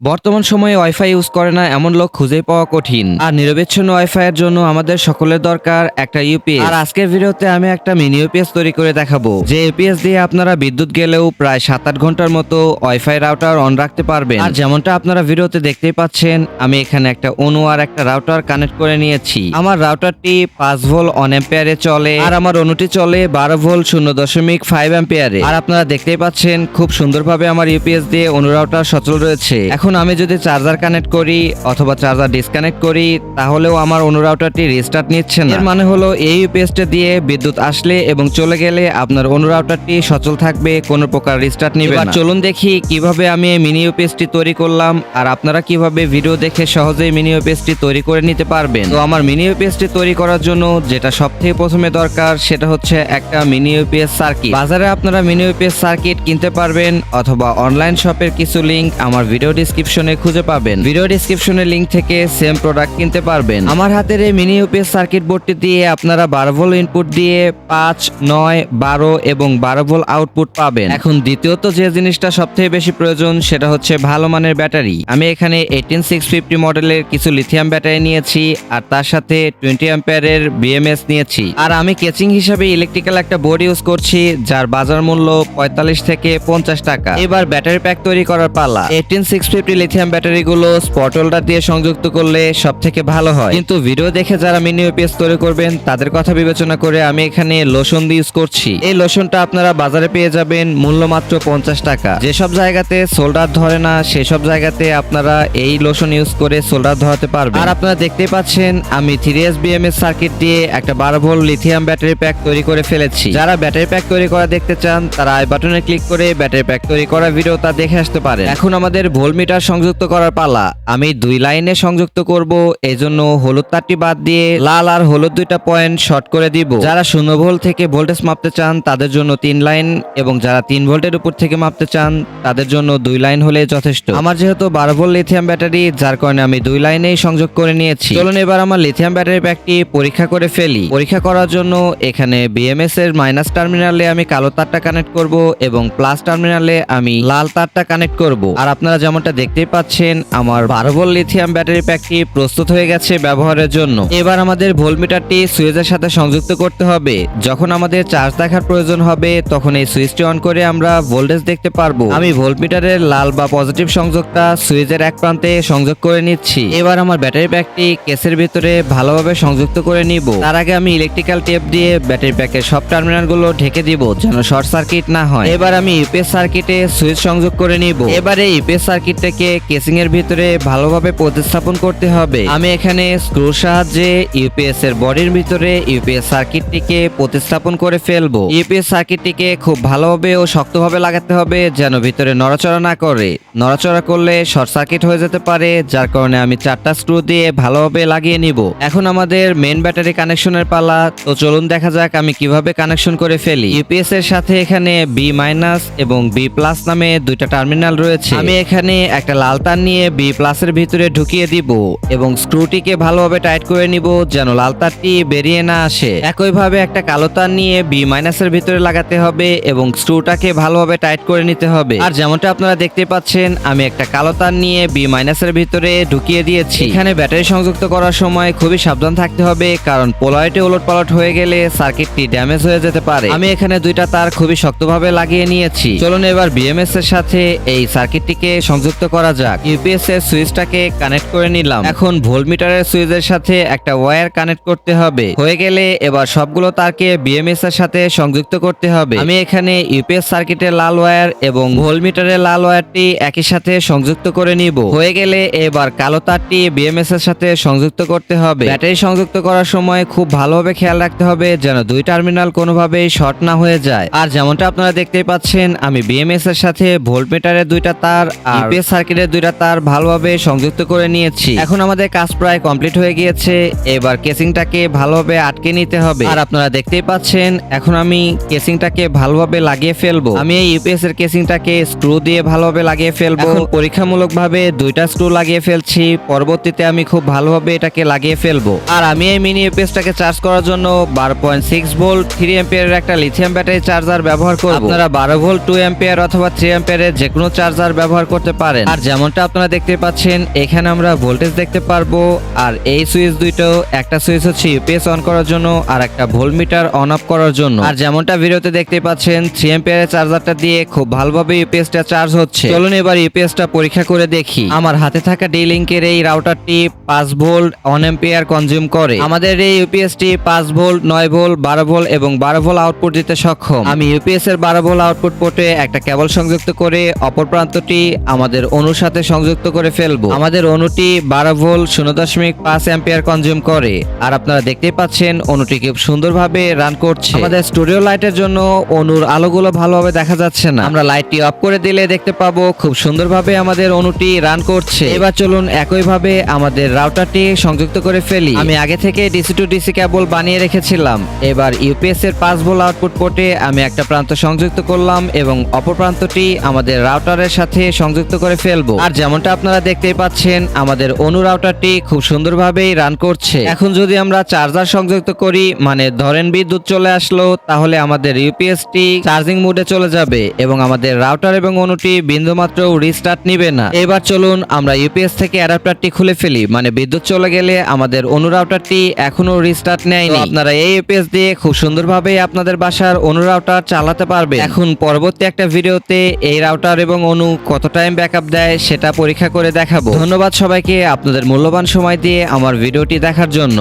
বর্তমান সময়ে wifi use করে না এমন লোক খুঁজে পাওয়া কঠিন। আর নিরবিচ্ছিন্ন ওয়াইফাই এর জন্য আমাদের সকলের দরকার একটা ইউপিএস। আর আজকের ভিডিওতে আমি একটা মিনি ইউপিএস তৈরি করে দেখাবো, যে ইউপিএস দিয়ে আপনারা বিদ্যুৎ গেলেও প্রায় 7-8 ঘন্টার মতো ওয়াইফাই রাউটার অন রাখতে পারবেন। আর যেমনটা আপনারা ভিডিওতে দেখতেই পাচ্ছেন, আমি এখানে একটা অনু আর একটা রাউটার কানেক্ট করে নিয়েছি। আমার রাউটারটি 5 ভোল্ট অন অ্যাম্পিয়ারে চলে, আর আমার অনুটি চলে 12 ভোল্ট 0.5 অ্যাম্পিয়ারে। আর আপনারা দেখতেই পাচ্ছেন খুব সুন্দরভাবে আমার ইউপিএস দিয়ে অনু রাউটার সচল রয়েছে। এখন আমি যদি চার্জার কানেক্ট করি অথবা চার্জার ডিসকানেক্ট করি, তাহলেও আমার অনু রাউটারটি রিস্টার্ট নিচ্ছে না। এর মানে হলো এই ইউপিএসটা দিয়ে বিদ্যুৎ আসলে এবং চলে গেলে আপনার অনু রাউটারটি সচল থাকবে, কোনো প্রকার রিস্টার্ট নেবে না। চলুন দেখি কিভাবে আমি এই মিনি ইউপিএসটি তৈরি করলাম, আর আপনারা কিভাবে ভিডিও দেখে সহজেই মিনি ইউপিএসটি তৈরি করে নিতে পারবেন। তো আমার মিনি ইউপিএসটি তৈরি করার জন্য যেটা সবথেকে প্রথমে দরকার সেটা হচ্ছে একটা মিনি ইউপিএস সার্কিট। বাজারে আপনারা মিনি ইউপিএস সার্কিট কিনতে পারবেন, অথবা অনলাইন শপের কিছু লিংক আমার ভিডিও ডিসক্রিপশনে খুঁজে পাবেন। ভিডিও ডিসক্রিপশনের লিংক থেকে সেম প্রোডাক্ট কিনতে পারবেন। আমার হাতের এই মিনি ইউপিএস সার্কিট বোর্ডটি দিয়ে আপনারা 12 ভোল্ট ইনপুট দিয়ে 5, 9, 12 এবং 12 ভোল্ট আউটপুট পাবেন। এখন দ্বিতীয়ত যে জিনিসটা সবথেকে বেশি প্রয়োজন সেটা হচ্ছে ভালো মানের ব্যাটারি। আমি এখানে 18650 মডেলের কিছু লিথিয়াম ব্যাটারি নিয়েছি, আর তার সাথে 20 অ্যাম্পিয়ারের বিএমএস নিয়েছি। আর আমি কেচিং হিসাবে ইলেকট্রিক্যাল একটা বোর্ড ইউজ করছি, যার বাজার মূল্য 45 থেকে 50 টাকা। এবার ব্যাটারি প্যাক তৈরি করার পালা। 18650 লিথিয়াম ব্যাটারিগুলো স্পট হোল্ডার দিয়ে সংযুক্ত করলে সব থেকে ভালো হয়, কিন্তু ভিডিও দেখে যারা মিনি ইউপিএস তৈরি করবেন তাদের কথা বিবেচনা করে আমি এখানে লোশন দিয়ে ইউজ করছি। এই লোশনটা আপনারা বাজারে পেয়ে যাবেন মূল্য মাত্র 50 টাকা। যেসব জায়গাতে সোল্ডার ধরে না সেসব জায়গাতে আপনারা এই লোশন ইউজ করে সোল্ডার ধরাতে পারবেন। আর আপনারা দেখতে পাচ্ছেন আমি 3S বিএমএস সার্কিট দিয়ে একটা 12 ভোল্ট লিথিয়াম ব্যাটারি প্যাক তৈরি করে ফেলেছি। যারা ব্যাটারি প্যাক তৈরি করা দেখতে চান তারা আই বাটনে ক্লিক করে ব্যাটারি প্যাক তৈরি করা ভিডিওটা দেখে আসতে পারেন। এখন আমাদের ভোল্টমিটার সংযুক্ত করার পালা। আমি 2 লাইনে সংযুক্ত করব, এজন্য হলুদ তারটি বাদ দিয়ে লাল আর হলুদ দুইটা পয়েন্ট শর্ট করে দিব। যারা 0 ভোল্ট থেকে ভোল্টেজ মাপতে চান তাদের জন্য 3 লাইন, এবং যারা 3 ভোল্টের উপর থেকে মাপতে চান তাদের জন্য 2 লাইন হলে যথেষ্ট। আমার যেহেতু 12 ভোল্ট লিথিয়াম ব্যাটারি, যার কারণে আমি 2 লাইনেই সংযোগ করে নিয়েছি। চলুন এবার আমার লিথিয়াম ব্যাটারি প্যাকটি পরীক্ষা করে ফেলি। পরীক্ষা করার জন্য এখানে বিএমএস এর মাইনাস টার্মিনালে আমি কালো তারটা কানেক্ট করব, এবং প্লাস টার্মিনালে আমি লাল তারটা কানেক্ট করব। আর আপনারা যেমনটা দেখতেই পাচ্ছেন আমার 12 ভোল্ট লিথিয়াম ব্যাটারি প্যাকটি প্রস্তুত হয়ে গেছে ব্যবহারের জন্য। এবার আমাদের ভোল্টমিটারটি সুইচের সাথে সংযুক্ত করতে হবে। যখন আমাদের চার্জ দেখার প্রয়োজন হবে তখন এই সুইচটি অন করে আমরা ভোল্টেজ দেখতে পারবো। আমি ভোল্টমিটারের লাল বা পজিটিভ সংযোগটা সুইচের এক প্রান্তে সংযোগ করে নিচ্ছি। এবার আমার ব্যাটারি প্যাকটি কেসের ভিতরে ভালোভাবে সংযুক্ত করে নিব। তার আগে আমি ইলেকট্রিক্যাল টেপ দিয়ে ব্যাটারি প্যাকের সব টার্মিনাল গুলো ঢেকে দিব, যেন শর্ট সার্কিট না হয়। এবার আমি ইউপিএস সার্কিটে সুইচ সংযোগ করে নিব। এবারে ইউপিএস সার্কিটটাকে কেসিং এর ভিতরে ভালোভাবে প্রতিস্থাপন করতে হবে। আমি এখানে স্ক্রুর সাহায্যে ইউপিএস এর বডির ভিতরে ইউপিএস সার্কিটটিকে প্রতিস্থাপন করে ফেলবো। ইউপিএস সার্কিটটিকে খুব ভালোভাবে ও শক্তভাবে লাগাতে হবে, যেন ভিতরে নড়াচড়া না করে। নড়াচড়া করলে শর্ট সার্কিট হয়ে যেতে পারে, যার কারণে আমি 4টা স্ক্রু দিয়ে ভালোভাবে লাগিয়ে নিব। এখন আমাদের মেইন ব্যাটারি কানেকশনের পালা। তো চলুন দেখা যাক আমি কিভাবে কানেকশন করে ফেলি। ইউপিএস এর সাথে এখানে বি মাইনাস এবং বি প্লাস নামে 2টা টার্মিনাল রয়েছে। আমি এখানে একটা লাল তার নিয়ে বি প্লাস এর ভিতরে ঢুকিয়ে দিব, এবং স্ক্রুটিকে ভালোভাবে টাইট করে নিব যেন লাল তারটি বেরিয়ে না আসে। একইভাবে একটা কালো তার নিয়ে বি মাইনাস এর ভিতরে লাগাতে হবে, এবং স্ক্রুটাকে ভালোভাবে টাইট করে নিতে হবে। আর যেমনটা আপনারা দেখতে পাচ্ছেন আমি একটা কালো তার নিয়ে বি মাইনাস এর ভিতরে ঢুকিয়ে দিয়েছি। এখানে ব্যাটারি সংযুক্ত করার সময় খুবই সাবধান থাকতে হবে, কারণ পোলারিটি উলটপালট হয়ে গেলে সার্কিটটি ড্যামেজ হয়ে যেতে পারে। আমি এখানে 2টা তার খুবই শক্তভাবে লাগিয়ে নিয়েছি। চলুন এবার বিএমএস এর সাথে এই সার্কিটটিকে সংযুক্ত করা যাক। ইউপিএস এর সুইচটাকে কানেক্ট করে নিলাম। এখন ভোল্টমিটারের সুইচের সাথে একটা ওয়্যার কানেক্ট করতে হবে। হয়ে গেলে এবার সবগুলো তারকে বিএমএস এর সাথে সংযুক্ত করতে হবে। আমি এখানে ইউপিএস সার্কিটের লাল ওয়্যার এবং ভোল্টমিটারের লাল ওয়্যারটি একই সাথে সংযুক্ত করে নিব। হয়ে গেলে এবার কালো তারটি বিএমএস এর সাথে সংযুক্ত করতে হবে। ব্যাটারি সংযুক্ত করার সময় খুব ভালোভাবে খেয়াল রাখতে হবে যেন 2 টার্মিনাল কোনোভাবেই শর্ট না হয়ে যায়। আর যেমনটা আপনারা দেখতেই পাচ্ছেন আমি বিএমএস এর সাথে ভোল্টমিটারের 2টা তার আর ইউপিএস সার্কিটের 2টা তার ভালোভাবে সংযুক্ত করে নিয়েছি। এখন আমাদের কাজ প্রায় কমপ্লিট হয়ে গিয়েছে। এবার কেসিংটাকে ভালোভাবে আটকে নিতে হবে। আর আপনারা দেখতেই পাচ্ছেন এখন আমি কেসিংটাকে ভালোভাবে লাগিয়ে ফেলবো। আমি এই ইউপিএস এর কেসিংটাকে স্ক্রু দিয়ে ভালোভাবে লাগিয়ে ফেলবো। এখন পরীক্ষামূলকভাবে 2টা স্ক্রু লাগিয়ে ফেলছি, পরবর্তীতে আমি খুব ভালোভাবে এটাকে লাগিয়ে ফেলবো। আর আমি এই মিনি ইউপিএসটাকে চার্জ করার জন্য 12.6 ভোল্ট 3 অ্যাম্পিয়ারের একটা লিথিয়াম ব্যাটারি চার্জার ব্যবহার করব। আপনারা 12 ভোল্ট 2 অ্যাম্পিয়ার অথবা 3 অ্যাম্পিয়ারের যে কোনো চার্জার ব্যবহার করতে পারেন। আর যেমনটা আপনারা দেখতে পাচ্ছেন এখানে আমরা ভোল্টেজ দেখতে পারবো। আর এই সুইচ দুইটাও, একটা সুইচ হচ্ছে ইউপিএস অন করার জন্য আর একটা ভোল্টমিটার অন অফ করার জন্য। আর যেমনটা ভিডিওতে দেখতে পাচ্ছেন 3 এম্পিয়ারের চার্জারটা দিয়ে খুব ভালোভাবে ইউপিএসটা চার্জ হচ্ছে। চলুন এবার ইউপিএসটা পরীক্ষা করে দেখি। আমার হাতে থাকা D-Link-এর এই রাউটারটি 5 ভোল্ট 1 এম্পিয়ার কনজিউম করে। আমাদের এই ইউপিএসটি 5 ভোল্ট, 9 ভোল্ট, 12 ভোল্ট এবং 12 ভোল্ট আউটপুট দিতে সক্ষম। আমি ইউপিএস এর 12 ভোল্ট আউটপুট পোর্টে একটা কেবল সংযুক্ত করে অপর প্রান্তটি আমাদের অনুর সাথে সংযুক্ত করে ফেলবো। আমাদের অনুটি 12 ভোল্ট 0.5 অ্যাম্পিয়ার কনজিউম করে। আর আপনারা দেখতেই পাচ্ছেন অনুটি খুব সুন্দরভাবে রান করছে। আমাদের স্টুডিও লাইটের জন্য অনুর আলোগুলো ভালোভাবে দেখা যাচ্ছে না। আমরা লাইটটি অফ করে দিলে দেখতে পাবো খুব সুন্দরভাবে আমাদের অনুটি রান করছে। এবার চলুন একইভাবে আমাদের রাউটারটি সংযুক্ত করে ফেলি। আমি আগে থেকে ডিসি টু ডিসি কেবল বানিয়ে রেখেছিলাম। এবার ইউপিএস এর 5 ভোল্ট আউটপুট পোর্টে আমি একটা প্রান্ত সংযুক্ত করলাম এবং অপর প্রান্তটি আমাদের রাউটারের সাথে সংযুক্ত করে ফেলবো। আর যেমনটা আপনারা দেখতেই পাচ্ছেন আমাদের অনু রাউটারটি খুব সুন্দরভাবেই রান করছে। এখন যদি আমরা চার্জার সংযুক্ত করি, মানে ধরেন বিদ্যুৎ চলে আসলো, তাহলে আমাদের ইউপিএসটি চার্জিং মোডে চলে যাবে এবং আমাদের রাউটার এবং অনুটি বিন্দুমাত্র রিস্টার্ট নিবে না। এবার চলুন আমরা ইউপিএস থেকে অ্যাডাপ্টারটি খুলে ফেলি, মানে বিদ্যুৎ চলে গেলে আমাদের অনু রাউটারটি এখনো রিস্টার্ট নেয়নি। আপনারা এই ইউপিএস দিয়ে খুব সুন্দরভাবে আপনাদের বাসার অনু রাউটার চালাতে পারবে। এখন পরবর্তী একটা ভিডিওতে এই রাউটার এবং অনু কত টাইম ব্যাকআপ দেয় সেটা পরীক্ষা করে দেখাবো। ধন্যবাদ সবাইকে আপনাদের মূল্যবান সময় দিয়ে আমার ভিডিওটি দেখার জন্য।